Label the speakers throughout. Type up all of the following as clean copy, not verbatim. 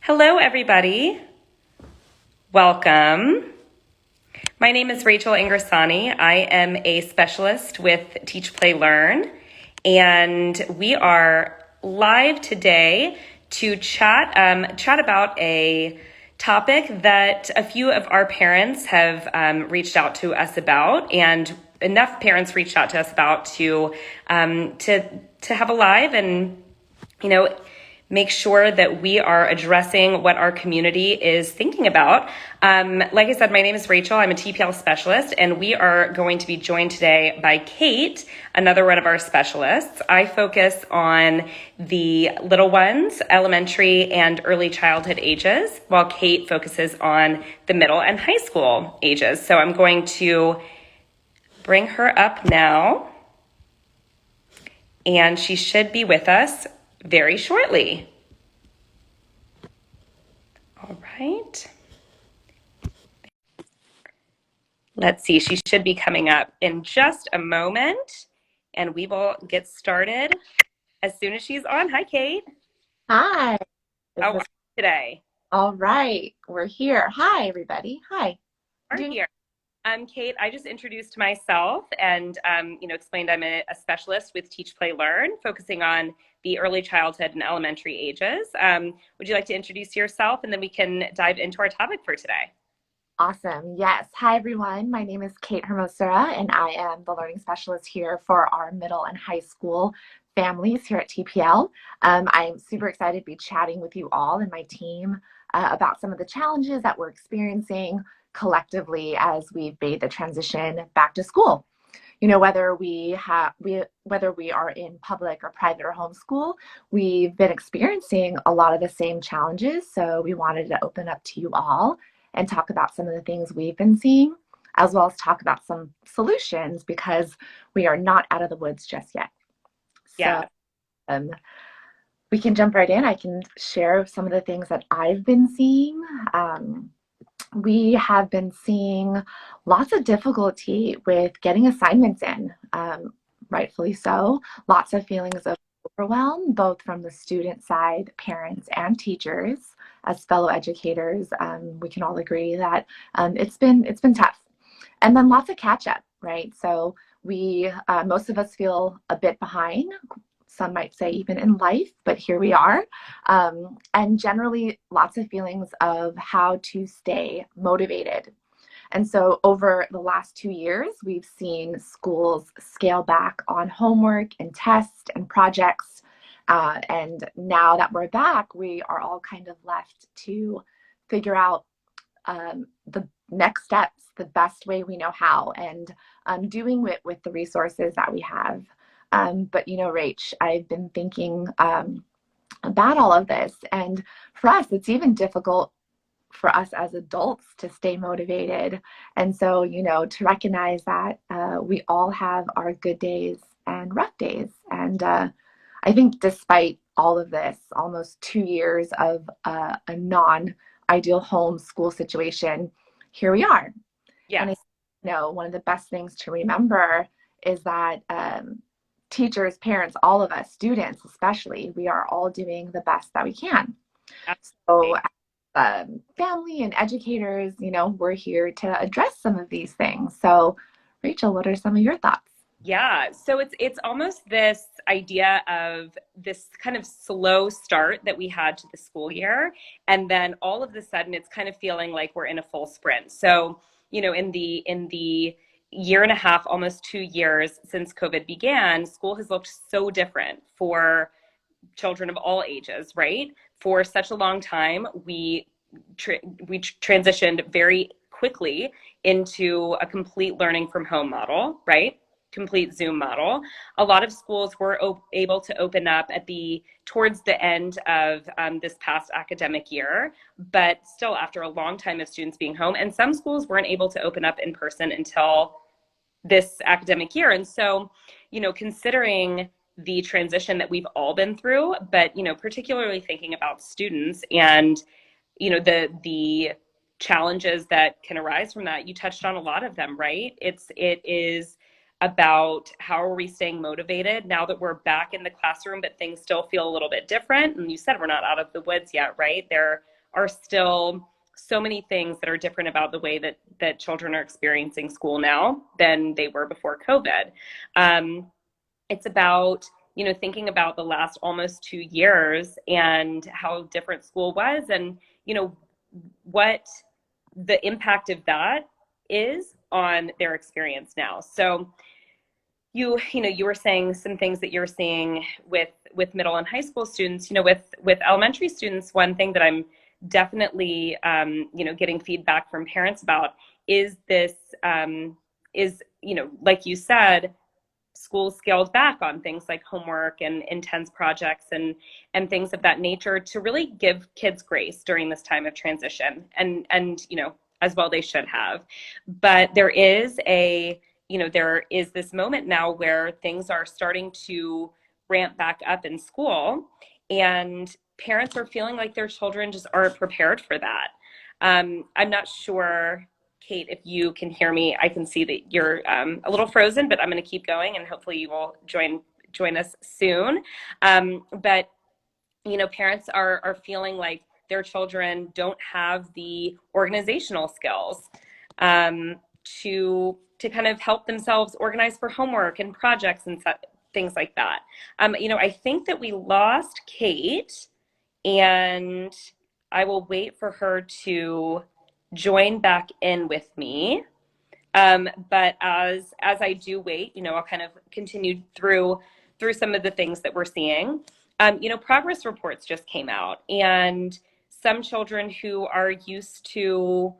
Speaker 1: Hello, everybody. Welcome. My name is Rachel Ingrasani. I am a specialist with Teach, Play, Learn, and we are live today to chat about a topic that a few of our parents have reached out to us about, and enough parents reached out to us about to have a live and make sure that we are addressing what our community is thinking about. Like I said, my name is Rachel. I'm a TPL specialist, and we are going to be joined today by Kate, another one of our specialists. I focus on the little ones, elementary and early childhood ages, while Kate focuses on the middle and high school ages. So I'm going to bring her up now, and she should be with us very shortly. All right. Let's see, she should be coming up in just a moment, and we will get started as soon as she's on. Hi, Kate.
Speaker 2: Hi.
Speaker 1: How are you today?
Speaker 2: All right. We're here. Hi, everybody. Hi.
Speaker 1: Are
Speaker 2: Doing
Speaker 1: here. Kate, I just introduced myself and, explained I'm a specialist with Teach, Play, Learn, focusing on the early childhood and elementary ages. Would you like to introduce yourself, and then we can dive into our topic for today?
Speaker 2: awesome. Yes. Hi, everyone. My name is Kate Hermosura, and I am the learning specialist here for our middle and high school families here at TPL. I'm super excited to be chatting with you all and my team about some of the challenges that we're experiencing collectively as we've made the transition back to school. Whether we are in public or private or homeschool, we've been experiencing a lot of the same challenges. So we wanted to open up to you all and talk about some of the things we've been seeing, as well as talk about some solutions because we are not out of the woods just yet. So
Speaker 1: Yeah.
Speaker 2: um, we can jump right in. I can share some of the things that I've been seeing. We have been seeing lots of difficulty with getting assignments in, rightfully so. Lots of feelings of overwhelm, both from the student side, parents, and teachers. As fellow educators, we can all agree that it's been tough. And then lots of catch up, right? So we most of us feel a bit behind, some might say even in life, but here we are. And generally lots of feelings of how to stay motivated. And so over the last 2 years, we've seen schools scale back on homework and tests and projects. And now that we're back, we are all kind of left to figure out the next steps the best way we know how, and doing it with the resources that we have. But Rach, I've been thinking about all of this, and for us, it's even difficult for us as adults to stay motivated. And so, to recognize that we all have our good days and rough days. And I think despite all of this, almost 2 years of a non-ideal home school situation, here we are. And
Speaker 1: Yes.
Speaker 2: one of the best things to remember is that teachers, parents, all of us, students especially, we are all doing the best that we can. So,
Speaker 1: Absolutely.
Speaker 2: family and educators, we're here to address some of these things. So, Rachel, what are some of your thoughts?
Speaker 1: Yeah, so it's almost this idea of this kind of slow start that we had to the school year, and then all of a sudden it's kind of feeling like we're in a full sprint. So, in the year and a half, almost 2 years since COVID began, school has looked so different for children of all ages, right? For such a long time, we transitioned very quickly into a complete learning from home model, right? Complete Zoom model. A lot of schools were able to open up towards the end of this past academic year, but still after a long time of students being home. And some schools weren't able to open up in person until this academic year. And so, considering the transition that we've all been through, but, particularly thinking about students and, the challenges that can arise from that, you touched on a lot of them, right? It is about how are we staying motivated now that we're back in the classroom, but things still feel a little bit different. And you said we're not out of the woods yet, right? There are still so many things that are different about the way that children are experiencing school now than they were before COVID. It's about, thinking about the last almost 2 years and how different school was, and what the impact of that is on their experience now. So you were saying some things that you're seeing with middle and high school students. With elementary students, one thing that I'm definitely getting feedback from parents about is this, like you said, schools scaled back on things like homework and intense projects and things of that nature to really give kids grace during this time of transition, and as well they should have. But there is this moment now where things are starting to ramp back up in school, and parents are feeling like their children just aren't prepared for that. I'm not sure, Kate, if you can hear me. I can see that you're a little frozen, but I'm going to keep going, and hopefully you will join us soon. But parents are feeling like their children don't have the organizational skills to kind of help themselves organize for homework and projects and things like that. I think that we lost Kate, and I will wait for her to join back in with me. But as I do wait, I'll kind of continue through some of the things that we're seeing. Progress reports just came out, and some children who are used to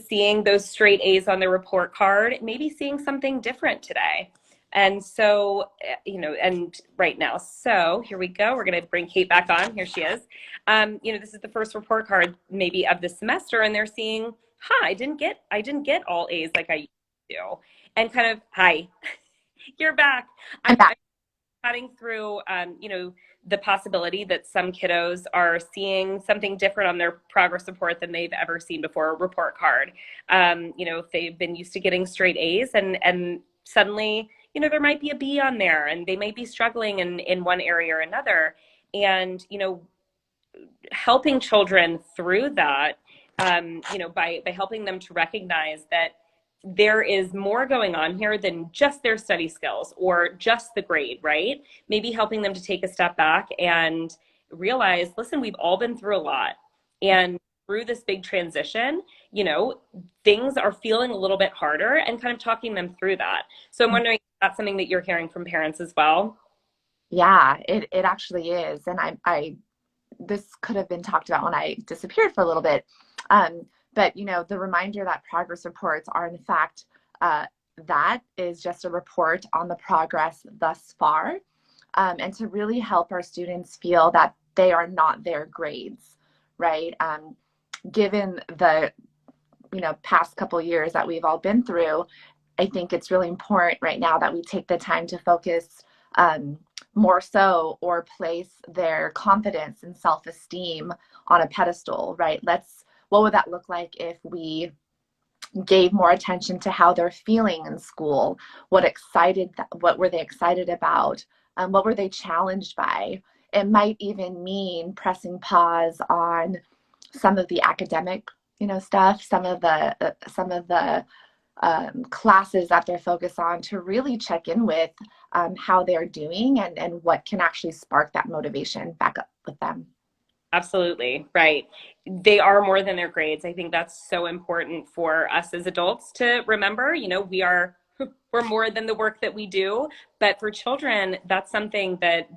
Speaker 1: seeing those straight A's on their report card, maybe seeing something different today. And so, and right now, so here we go. We're going to bring Kate back on. Here she is. This is the first report card maybe of the semester, and they're seeing, I didn't get all A's like I used to do. And kind of, hi, you're back.
Speaker 2: I'm back.
Speaker 1: Chatting through, the possibility that some kiddos are seeing something different on their progress report than they've ever seen before a report card. If they've been used to getting straight A's, and suddenly, there might be a B on there, and they may be struggling in one area or another. And, helping children through that, by helping them to recognize that there is more going on here than just their study skills or just the grade, right? Maybe helping them to take a step back and realize, listen, we've all been through a lot. And through this big transition, things are feeling a little bit harder, and kind of talking them through that. So I'm wondering if that's something that you're hearing from parents as well.
Speaker 2: Yeah, it actually is. And I this could have been talked about when I disappeared for a little bit. But, the reminder that progress reports are, in fact, that is just a report on the progress thus far, and to really help our students feel that they are not their grades, right? Given the, past couple years that we've all been through, I think it's really important right now that we take the time to focus more so, or place their confidence and self-esteem on a pedestal, right? What would that look like if we gave more attention to how they're feeling in school? What were they excited about? What were they challenged by? It might even mean pressing pause on some of the academic, stuff, some of the classes that they're focused on, to really check in with how they're doing, and what can actually spark that motivation back up with them.
Speaker 1: Absolutely. Right. They are more than their grades. I think that's so important for us as adults to remember. We're more than the work that we do, but for children, that's something that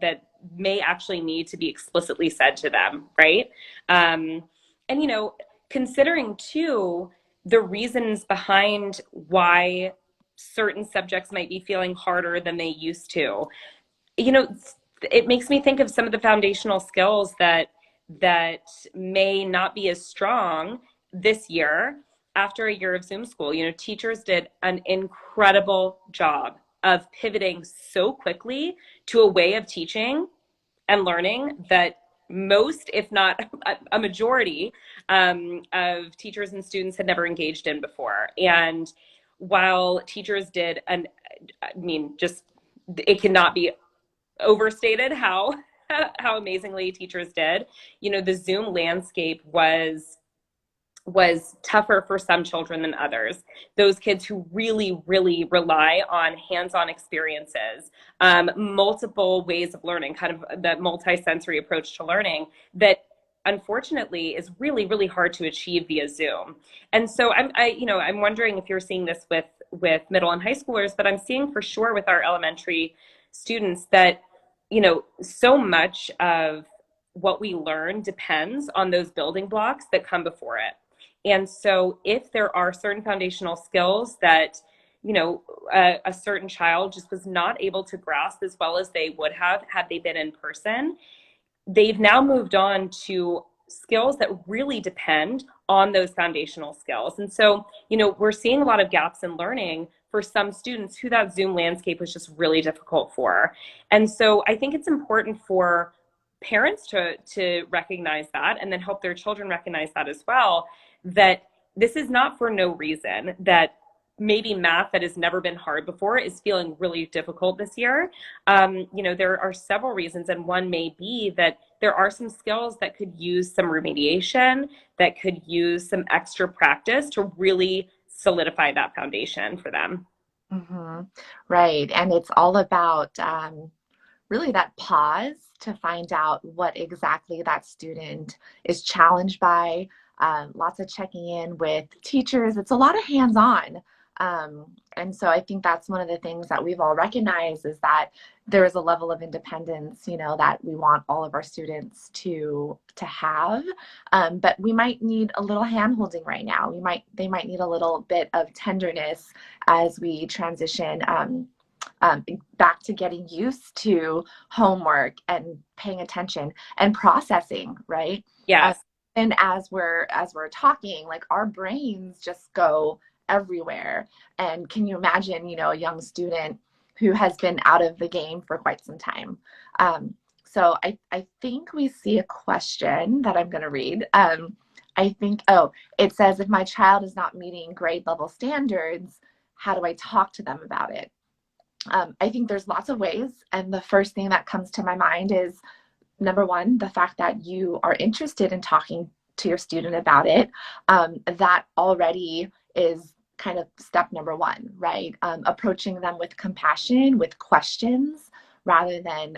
Speaker 1: may actually need to be explicitly said to them. Right. And, considering too, the reasons behind why certain subjects might be feeling harder than they used to, it makes me think of some of the foundational skills that may not be as strong this year after a year of Zoom school. Teachers did an incredible job of pivoting so quickly to a way of teaching and learning that most, if not a majority, of teachers and students had never engaged in before. And while teachers it cannot be overstated how how amazingly teachers did. You know, the Zoom landscape was tougher for some children than others. Those kids who really, really rely on hands-on experiences, multiple ways of learning, kind of the multi-sensory approach to learning that unfortunately is really, really hard to achieve via Zoom. And so I'm wondering if you're seeing this with middle and high schoolers, but I'm seeing for sure with our elementary students that, so much of what we learn depends on those building blocks that come before it. And so if there are certain foundational skills that, a certain child just was not able to grasp as well as they would have had they been in person, they've now moved on to skills that really depend on those foundational skills. And so, we're seeing a lot of gaps in learning for some students who that Zoom landscape was just really difficult for. And so I think it's important for parents to recognize that and then help their children recognize that as well, that this is not for no reason, that maybe math that has never been hard before is feeling really difficult this year. There are several reasons, and one may be that there are some skills that could use some remediation, that could use some extra practice to really solidify that foundation for them.
Speaker 2: Hmm. Right. And it's all about really that pause to find out what exactly that student is challenged by. Lots of checking in with teachers. It's a lot of hands-on. And so I think that's one of the things that we've all recognized is that there is a level of independence, that we want all of our students to have. But we might need a little hand-holding right now. They might need a little bit of tenderness as we transition back to getting used to homework and paying attention and processing, right?
Speaker 1: Yes.
Speaker 2: And as we're talking, like our brains just go everywhere. And can you imagine, a young student who has been out of the game for quite some time? So I think we see a question that I'm going to read. It says, if my child is not meeting grade level standards, how do I talk to them about it? I think there's lots of ways. And the first thing that comes to my mind is, number one, the fact that you are interested in talking to your student about it. That already is kind of step number one, right? Approaching them with compassion, with questions, rather than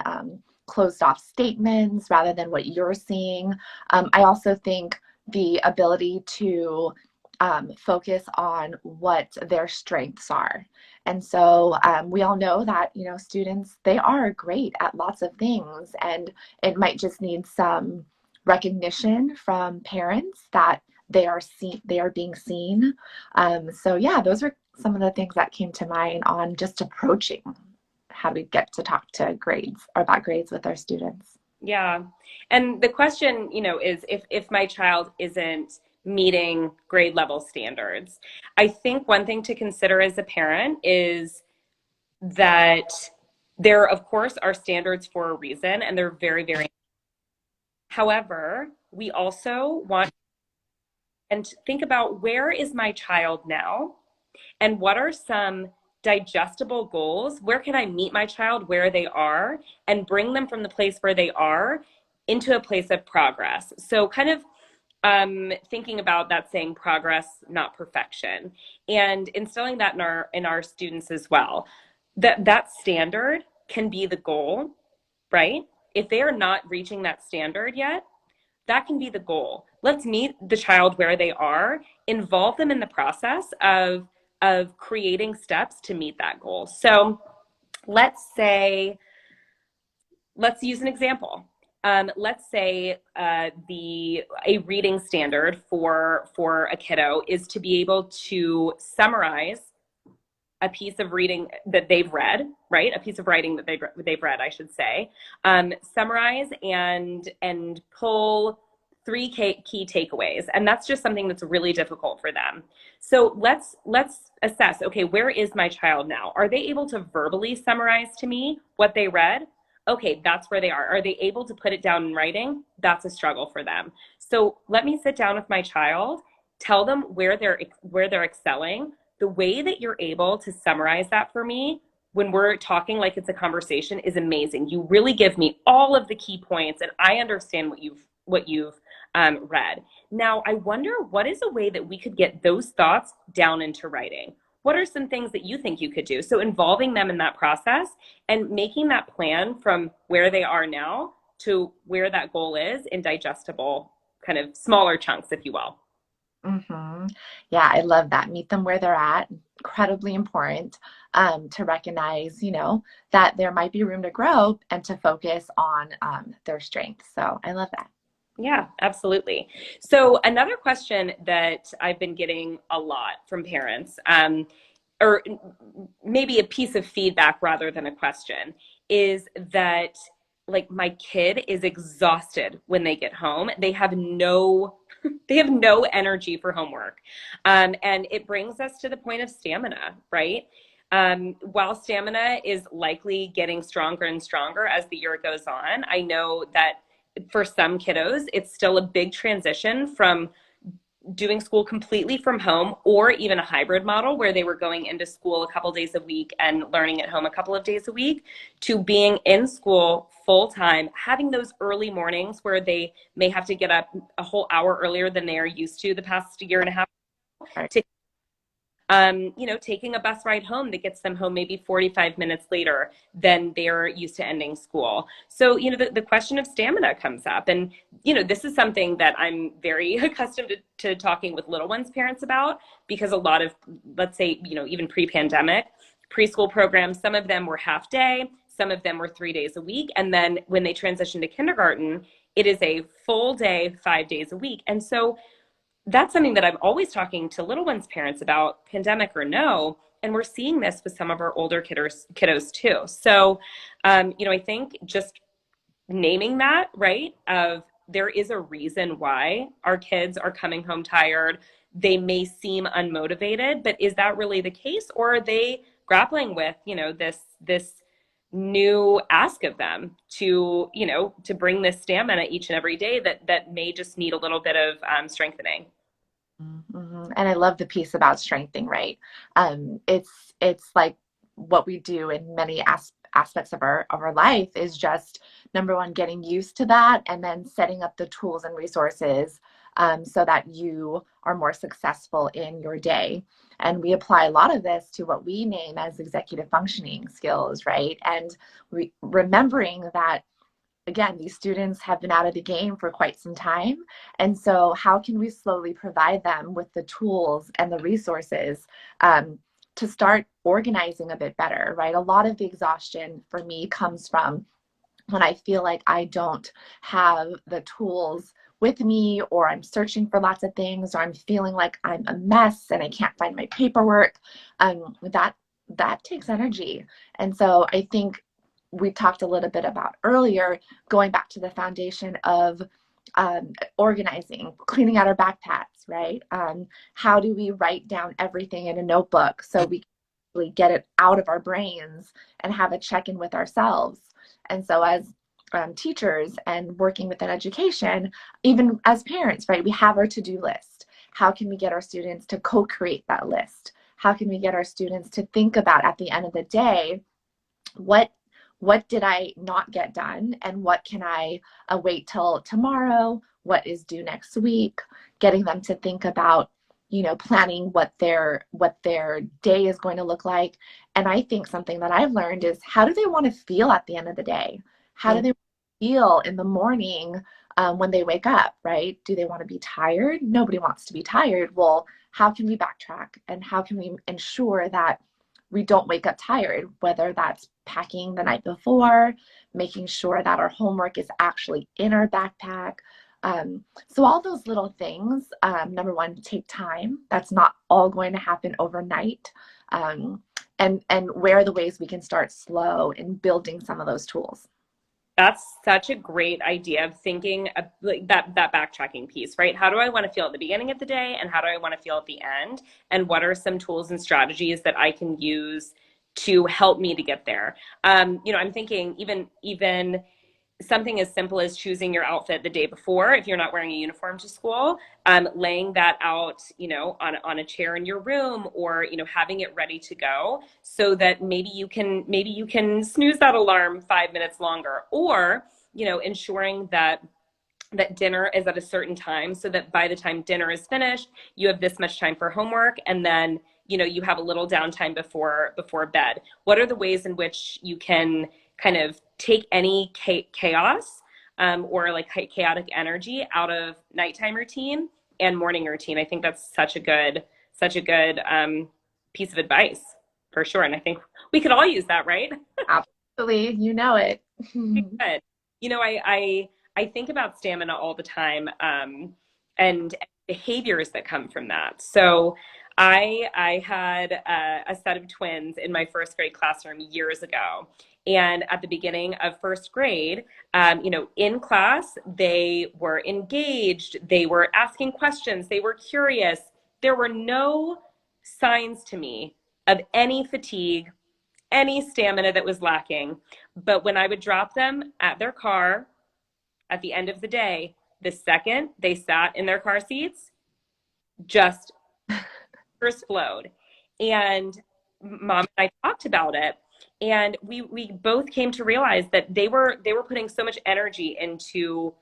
Speaker 2: closed off statements, rather than what you're seeing. I also think the ability to focus on what their strengths are. And so we all know that, students, they are great at lots of things, and it might just need some recognition from parents that they are being seen. So yeah, those are some of the things that came to mind on just approaching how we get to talk to grades or about grades with our students.
Speaker 1: Yeah. And the question, is if my child isn't meeting grade level standards, I think one thing to consider as a parent is that there, of course, are standards for a reason, and they're very, very. However, we also want and think about, where is my child now, and what are some digestible goals? Where can I meet my child where they are and bring them from the place where they are into a place of progress? So kind of thinking about that saying, progress, not perfection, and instilling that in our students as well. That standard can be the goal, right? If they are not reaching that standard yet, that can be the goal. Let's meet the child where they are, involve them in the process of creating steps to meet that goal. So let's use an example. Let's say a reading standard for a kiddo is to be able to summarize a piece of reading that they've read, right? A piece of writing that they've read, I should say. Summarize and pull three key takeaways, and that's just something that's really difficult for them. So let's assess. Okay, where is my child now? Are they able to verbally summarize to me what they read? Okay, that's where they are. Are they able to put it down in writing? That's a struggle for them. So let me sit down with my child, tell them where they're excelling. The way that you're able to summarize that for me when we're talking like it's a conversation is amazing. You really give me all of the key points, and I understand what you've read. Now, I wonder what is a way that we could get those thoughts down into writing. What are some things that you think you could do? So involving them in that process and making that plan from where they are now to where that goal is in digestible, kind of smaller chunks, if you will.
Speaker 2: Hmm. Yeah, I love that. Meet them where they're at. Incredibly important to recognize, that there might be room to grow and to focus on their strengths. So I love that.
Speaker 1: Yeah, absolutely. So another question that I've been getting a lot from parents, or maybe a piece of feedback rather than a question, is that like my kid is exhausted when they get home. They have no they have no energy for homework. And it brings us to the point of stamina, right? While stamina is likely getting stronger and stronger as the year goes on, I know that for some kiddos, it's still a big transition from doing school completely from home or even a hybrid model where they were going into school a couple days a week and learning at home a couple of days a week to being in school full time, having those early mornings where they may have to get up a whole hour earlier than they are used to the past year and a half
Speaker 2: Right.
Speaker 1: to taking a bus ride home that gets them home maybe 45 minutes later than they're used to ending school. So, the question of stamina comes up. And, this is something that I'm very accustomed to talking with little ones' parents about because a lot of, let's say, even pre-pandemic, preschool programs, some of them were half day, some of them were 3 days a week. And then when they transitioned to kindergarten, it is a full day, 5 days a week. And so that's something that I'm always talking to little ones' parents about, pandemic or no. And we're seeing this with some of our older kiddos too. So, I think just naming that, right, of there is a reason why our kids are coming home tired. They may seem unmotivated, but is that really the case? Or are they grappling with, this new ask of them to bring this stamina each and every day that may just need a little bit of strengthening?
Speaker 2: And I love the piece about strengthening, right? It's like what we do in many aspects of our life is just number one, getting used to that, and then setting up the tools and resources so that you are more successful in your day. And we apply a lot of this to what we name as executive functioning skills, right? And remembering that again, these students have been out of the game for quite some time. And so, how can we slowly provide them with the tools and the resources to start organizing a bit better, right? A lot of the exhaustion for me comes from when I feel like I don't have the tools with me, or I'm searching for lots of things, or I'm feeling like I'm a mess and I can't find my paperwork. That takes energy. And so I think we talked a little bit about earlier, going back to the foundation of organizing, cleaning out our backpacks, right? How do we write down everything in a notebook so we can really get it out of our brains and have a check-in with ourselves? And so as teachers and working within education, even as parents, right, we have our to-do list. How can we get our students to co-create that list? How can we get our students to think about at the end of the day, what did I not get done, and what can I wait till tomorrow? What is due next week? Getting them to think about, planning what their day is going to look like. And I think something that I've learned is, how do they want to feel at the end of the day? How do they feel in the morning when they wake up, right? Do they want to be tired? Nobody wants to be tired. Well, how can we backtrack, and how can we ensure that we don't wake up tired, whether that's packing the night before, making sure that our homework is actually in our backpack. So all those little things, number one, take time. That's not all going to happen overnight. And where are the ways we can start slow in building some of those tools?
Speaker 1: That's such a great idea of thinking of like that backtracking piece, right? How do I want to feel at the beginning of the day, and how do I want to feel at the end? And what are some tools and strategies that I can use to help me to get there? I'm thinking even something as simple as choosing your outfit the day before if you're not wearing a uniform to school, laying that out, on a chair in your room, or having it ready to go, so that maybe you can snooze that alarm 5 minutes longer, or ensuring that dinner is at a certain time, so that by the time dinner is finished, you have this much time for homework, and then you have a little downtime before bed. What are the ways in which you can kind of take any chaos, or like chaotic energy out of nighttime routine and morning routine? I think that's such a good piece of advice, for sure, and I think we could all use that, right?
Speaker 2: Absolutely, you know it.
Speaker 1: Good. I think about stamina all the time, and behaviors that come from that. So I had a set of twins in my first grade classroom years ago. And at the beginning of first grade, in class, they were engaged, they were asking questions, they were curious. There were no signs to me of any fatigue, any stamina that was lacking. But when I would drop them at their car at the end of the day, the second they sat in their car seats, just first flowed. And mom and I talked about it, and we both came to realize that they were putting so much energy into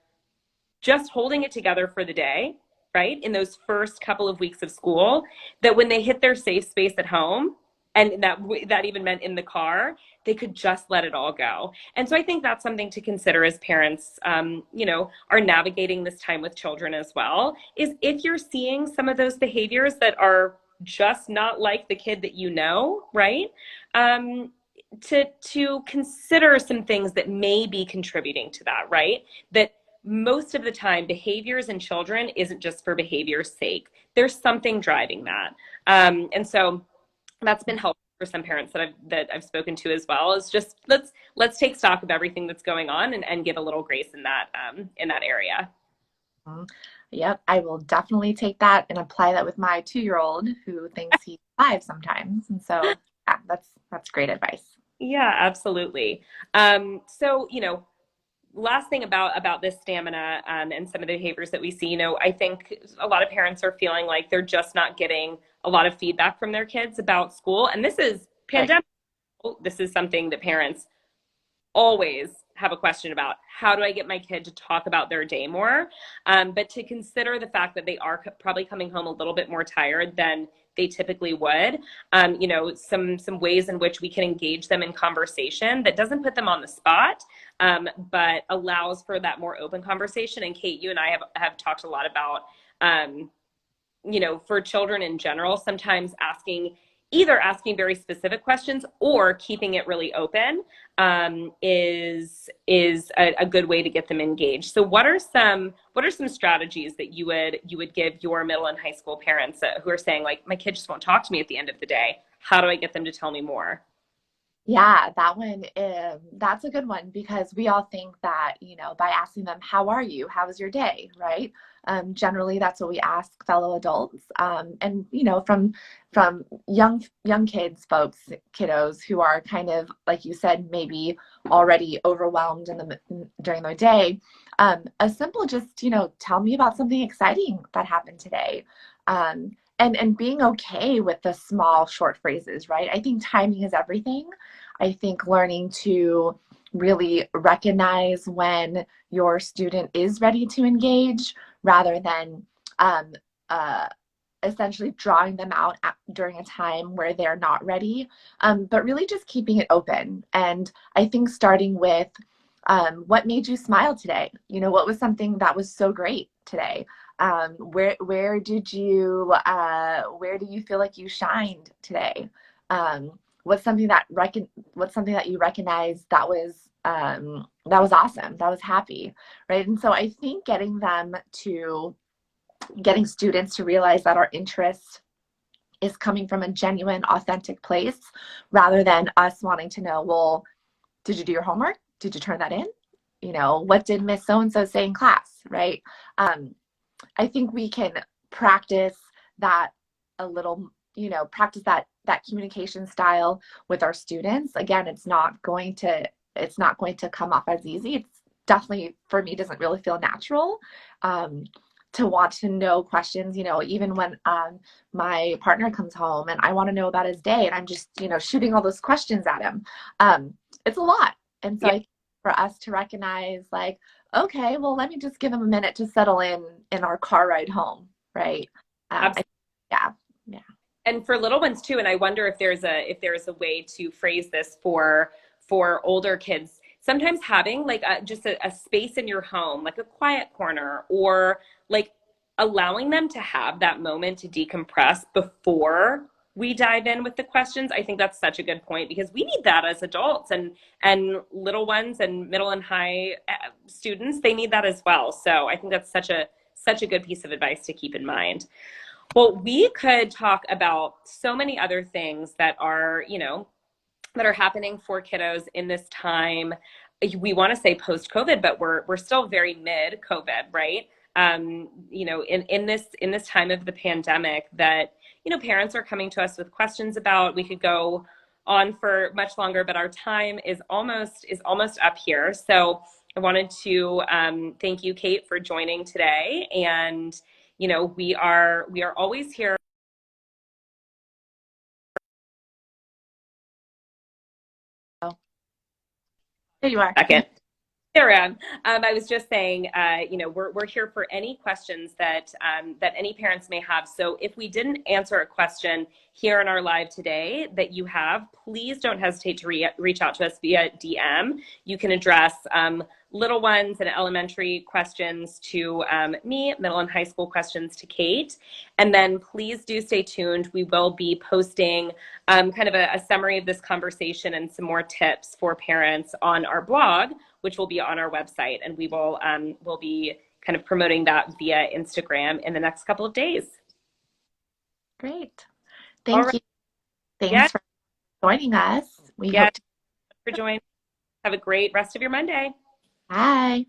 Speaker 1: just holding it together for the day, right? In those first couple of weeks of school, that when they hit their safe space at home, and that even meant in the car, they could just let it all go. And so I think that's something to consider as parents, are navigating this time with children as well, is if you're seeing some of those behaviors that are just not like the kid that right? To consider some things that may be contributing to that, right? That most of the time, behaviors in children isn't just for behavior's sake. There's something driving that. And so that's been helpful for some parents that I've spoken to as well, is just let's take stock of everything that's going on, and give a little grace in that area.
Speaker 2: Mhm. Yep, I will definitely take that and apply that with my 2-year-old who thinks he's 5 sometimes. And so, yeah, that's great advice.
Speaker 1: Yeah, absolutely. So, last thing about this stamina, and some of the behaviors that we see, I think a lot of parents are feeling like they're just not getting a lot of feedback from their kids about school. And this is
Speaker 2: Right.
Speaker 1: pandemic. This is something that parents always have a question about: how do I get my kid to talk about their day more? But to consider the fact that they are probably coming home a little bit more tired than they typically would. Some ways in which we can engage them in conversation that doesn't put them on the spot, but allows for that more open conversation. And Kate, you and I have talked a lot about, for children in general, sometimes either asking very specific questions or keeping it really open, is a good way to get them engaged. So what are some strategies that you would give your middle and high school parents, who are saying, like, my kid just won't talk to me at the end of the day? How do I get them to tell me more?
Speaker 2: Yeah, that one, that's a good one because we all think that, by asking them, how are you? How was your day? Right? Generally, that's what we ask fellow adults. And, from young kids, kiddos who are kind of, like you said, maybe already overwhelmed during their day. A simple just, tell me about something exciting that happened today. And being okay with the small short phrases, right? I think timing is everything. I think learning to really recognize when your student is ready to engage rather than um, uh, essentially drawing them out during a time where they're not ready, but really just keeping it open. And I think starting with what made you smile today? What was something that was so great today? Where do you feel like you shined today? What's something that you recognize that was awesome, that was happy, right? And so I think getting students to realize that our interest is coming from a genuine, authentic place rather than us wanting to know, well, did you do your homework? Did you turn that in? What did Miss So-and-so say in class, right? I think we can practice that a little, practice that communication style with our students. Again, it's not going to come off as easy. definitely for me doesn't really feel natural. Um, to want to know questions, even when my partner comes home and I want to know about his day and I'm just, shooting all those questions at him. It's a lot. And so
Speaker 1: Yeah,
Speaker 2: I think for us to recognize like, okay, well, let me just give him a minute to settle in our car ride home, right?
Speaker 1: absolutely.
Speaker 2: Yeah, yeah.
Speaker 1: And for little ones too, and I wonder if there's a way to phrase this for older kids. Sometimes having like just a space in your home, like a quiet corner, or like allowing them to have that moment to decompress before we dive in with the questions. I think that's such a good point because we need that as adults, and little ones and middle and high students, they need that as well. So I think that's such a good piece of advice to keep in mind. Well, we could talk about so many other things that are, that are happening for kiddos in this time. We want to say post COVID, but we're still very mid COVID, right? In this time of the pandemic, that parents are coming to us with questions about. We could go on for much longer, but our time is almost up here. So I wanted to thank you, Kate, for joining today, and we are always here.
Speaker 2: Oh, there you are.
Speaker 1: Second. There I am. I was just saying, we're here for any questions that any parents may have. So if we didn't answer a question here in our live today that you have, please don't hesitate to reach out to us via DM. You can address little ones and elementary questions to me, middle and high school questions to Kate. And then please do stay tuned. We will be posting kind of a summary of this conversation and some more tips for parents on our blog, which will be on our website, and we'll be kind of promoting that via Instagram in the next couple of days.
Speaker 2: Great.
Speaker 1: All
Speaker 2: Thank
Speaker 1: right.
Speaker 2: you.
Speaker 1: Yeah.
Speaker 2: Thanks for joining us. We
Speaker 1: Yeah.
Speaker 2: hope to.
Speaker 1: For joining. Have a great rest of your Monday.
Speaker 2: Bye.